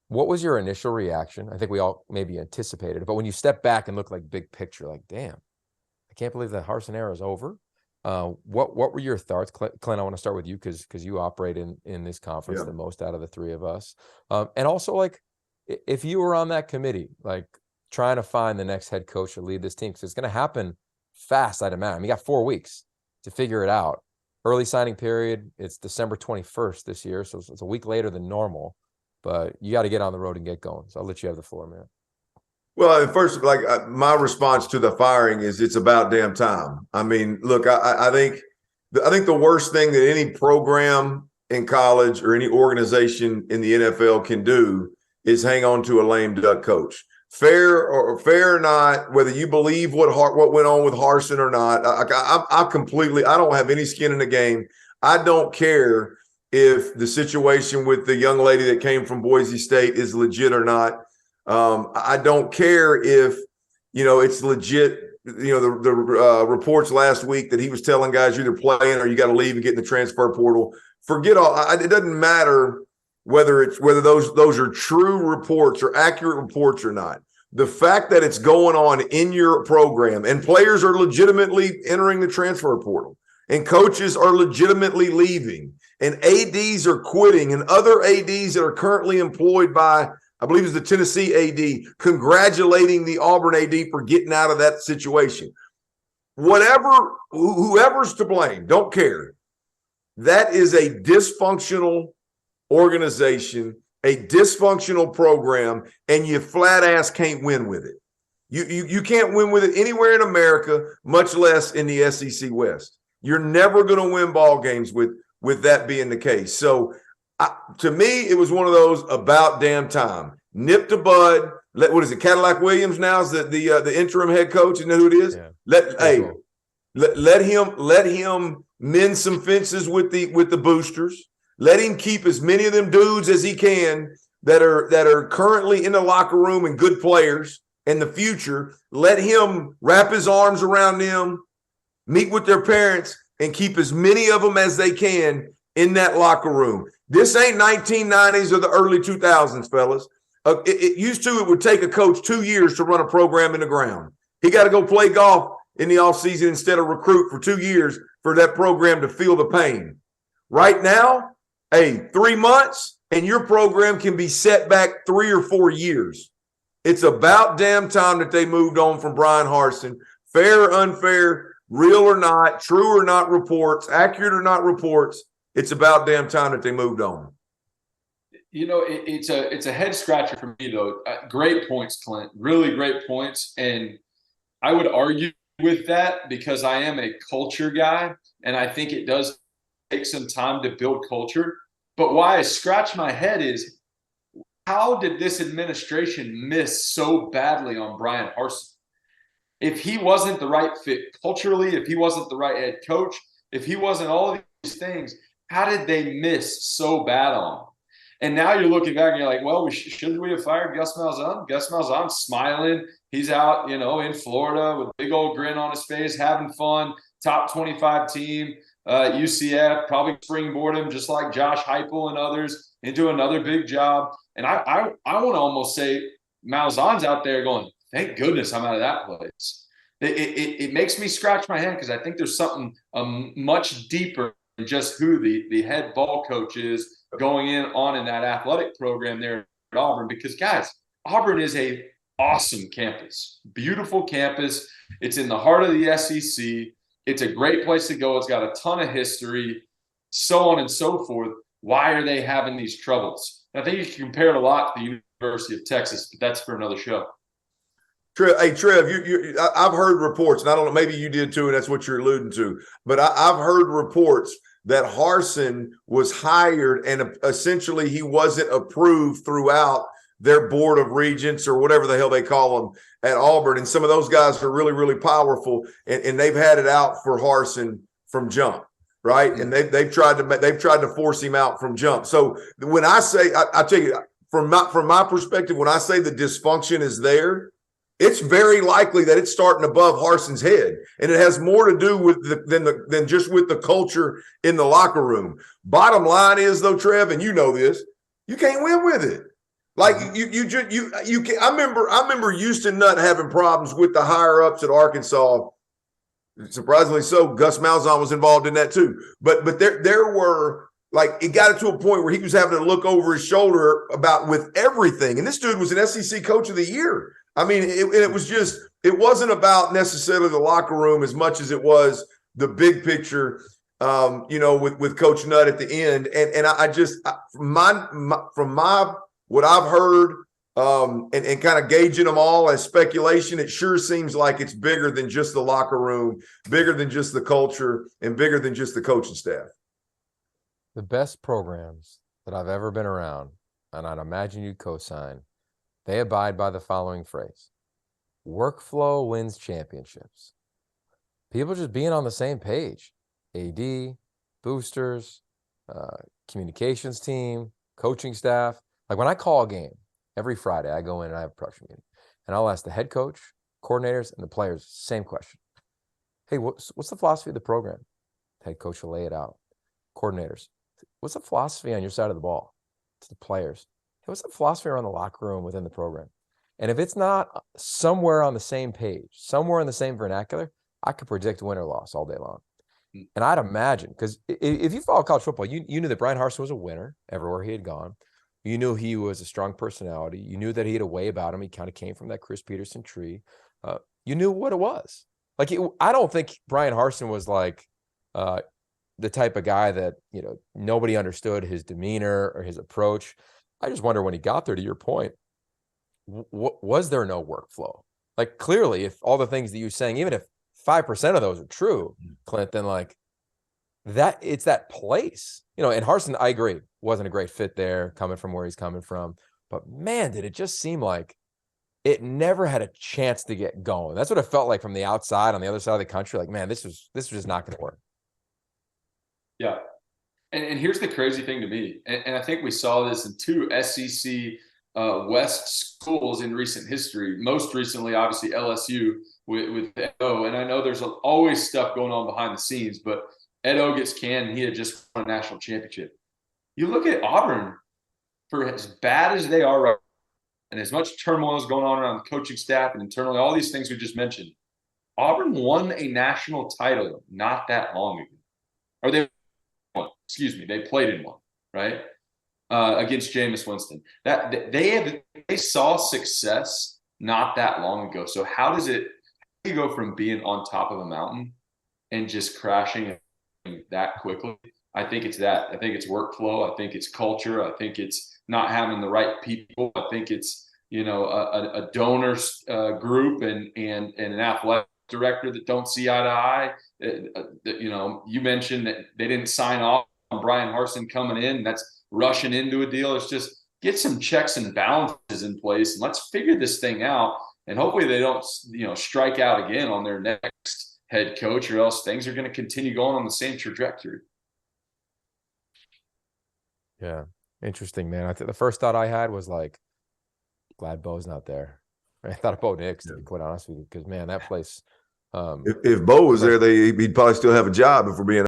What was your initial reaction? I think we all maybe anticipated it, but when you step back and look like big picture, like, damn, I can't believe that Harsin era is over. What were your thoughts, Clint? I want to start with you because you operate in this conference the most out of the three of us, and also like if you were on that committee, like trying to find the next head coach to lead this team, because it's going to happen fast, I'd imagine. I mean, you got 4 weeks to figure it out. Early signing period, it's December 21st this year, so it's a week later than normal. But you got to get on the road and get going. So I'll let you have the floor, man. Well, first, my response to the firing is it's about damn time. I mean, look, I think the worst thing that any program in college or any organization in the NFL can do is hang on to a lame duck coach. Fair or not, whether you believe what went on with Harsin or not, I don't have any skin in the game. I don't care if the situation with the young lady that came from Boise State is legit or not. I don't care if, it's legit. The reports last week that he was telling guys you're either playing or you got to leave and get in the transfer portal. Forget all. It doesn't matter whether those are true reports or accurate reports or not. The fact that it's going on in your program and players are legitimately entering the transfer portal and coaches are legitimately leaving and ADs are quitting and other ADs that are currently employed by, I believe it's the Tennessee AD, congratulating the Auburn AD for getting out of that situation. Whoever's to blame, don't care. That is a dysfunctional organization, a dysfunctional program, and you flat ass can't win with it. You can't win with it anywhere in America, much less in the SEC West. You're never going to win ball games with that being the case. So to me, it was one of those about damn time. Nip to bud. What is it? Cadillac Williams now is the interim head coach. You know who it is? Yeah. Let him mend some fences with the boosters. Let him keep as many of them dudes as he can that are currently in the locker room and good players in the future. Let him wrap his arms around them, meet with their parents, and keep as many of them as they can in that locker room. This ain't 1990s or the early 2000s, fellas. It would take a coach 2 years to run a program in the ground. He got to go play golf in the offseason instead of recruit for 2 years for that program to feel the pain. Right now, 3 months and your program can be set back 3 or 4 years. It's about damn time that they moved on from Bryan Harsin. Fair or unfair, real or not, true or not reports, accurate or not reports, it's about damn time that they moved on. It's a head scratcher for me, though. Great points, Clint. Really great points. And I would argue with that because I am a culture guy, and I think it does take some time to build culture. But why I scratch my head is, how did this administration miss so badly on Bryan Harsin? If he wasn't the right fit culturally, if he wasn't the right head coach, if he wasn't all of these things, how did they miss so bad on him? And now you're looking back and you're like, well, shouldn't we have fired Gus Malzahn? Gus Malzahn's smiling. He's out, in Florida with a big old grin on his face, having fun, top 25 team. UCF probably springboard him just like Josh Heupel and others into another big job. And I want to almost say Malzahn's out there going, thank goodness I'm out of that place. It makes me scratch my head because I think there's something much deeper than just who the head ball coach is going in that athletic program there at Auburn. Because, guys, Auburn is a awesome campus, beautiful campus. It's in the heart of the SEC. It's a great place to go. It's got a ton of history, so on and so forth. Why are they having these troubles? I think you can compare it a lot to the University of Texas, but that's for another show. Trev, I've heard reports, and I don't know, maybe you did too, and that's what you're alluding to, but I've heard reports that Harsin was hired and essentially he wasn't approved throughout their board of regents or whatever the hell they call them at Auburn. And some of those guys are really, really powerful, and they've had it out for Harsin from jump, right? And they've tried to force him out from jump. So when I say, I tell you, from my perspective, when I say the dysfunction is there, it's very likely that it's starting above Harsin's head, and it has more to do with than just with the culture in the locker room. Bottom line is, though, Trev, and you know this, you can't win with it. Like you can. I remember Houston Nutt having problems with the higher ups at Arkansas. Surprisingly so, Gus Malzahn was involved in that too. But there were, like, it got to a point where he was having to look over his shoulder about with everything. And this dude was an SEC Coach of the Year. I mean, it was just, it wasn't about necessarily the locker room as much as it was the big picture. With Coach Nutt at the end, and I just from my what I've heard. And kind of gauging them all as speculation, it sure seems like it's bigger than just the locker room, bigger than just the culture, and bigger than just the coaching staff. The best programs that I've ever been around, and I'd imagine you'd co-sign, they abide by the following phrase: workflow wins championships. People just being on the same page. AD, boosters, communications team, coaching staff. Like when I call a game, every Friday, I go in and I have a production meeting, and I'll ask the head coach, coordinators, and the players same question. Hey, what's the philosophy of the program? The head coach will lay it out. Coordinators, what's the philosophy on your side of the ball? To the players, hey, what's the philosophy around the locker room within the program? And if it's not somewhere on the same page, somewhere in the same vernacular, I could predict win or loss all day long. And I'd imagine, because if you follow college football, you knew that Bryan Harsin was a winner everywhere he had gone. You knew he was a strong personality. You knew that he had a way about him. He kind of came from that Chris Peterson tree. You knew what it was. Like, I don't think Bryan Harsin was like the type of guy that, nobody understood his demeanor or his approach. I just wonder when he got there, to your point, was there no workflow? Like, clearly, if all the things that you're saying, even if 5% of those are true, Clint, then like that, it's that place, and Harsin, I agree, wasn't a great fit there coming from where he's coming from, but man, did it just seem like it never had a chance to get going. That's what it felt like from the outside on the other side of the country. Like, man, this was just not going to work. Yeah. And here's the crazy thing to me. And I think we saw this in two SEC West schools in recent history. Most recently, obviously, LSU with Ed O. And I know there's always stuff going on behind the scenes, but Ed O gets canned, and he had just won a national championship. You look at Auburn, for as bad as they are right now, and as much turmoil is going on around the coaching staff and internally, all these things we just mentioned, Auburn won a national title not that long ago. Or they played in one, right? Against Jameis Winston. That they saw success not that long ago. So how do you go from being on top of a mountain and just crashing that quickly? I think it's that. I think it's workflow. I think it's culture. I think it's not having the right people. I think it's a donors group and an athletic director that don't see eye to eye. You mentioned that they didn't sign off on Bryan Harsin coming in. That's rushing into a deal. It's just get some checks and balances in place, and let's figure this thing out. And hopefully they don't, strike out again on their next head coach, or else things are going to continue going on the same trajectory. Yeah, interesting, man. I think the first thought I had was like, glad Bo's not there. I thought of Bo Nix, to be quite honest with you, because man, that place. If Bo was there, he'd probably still have a job, if we're being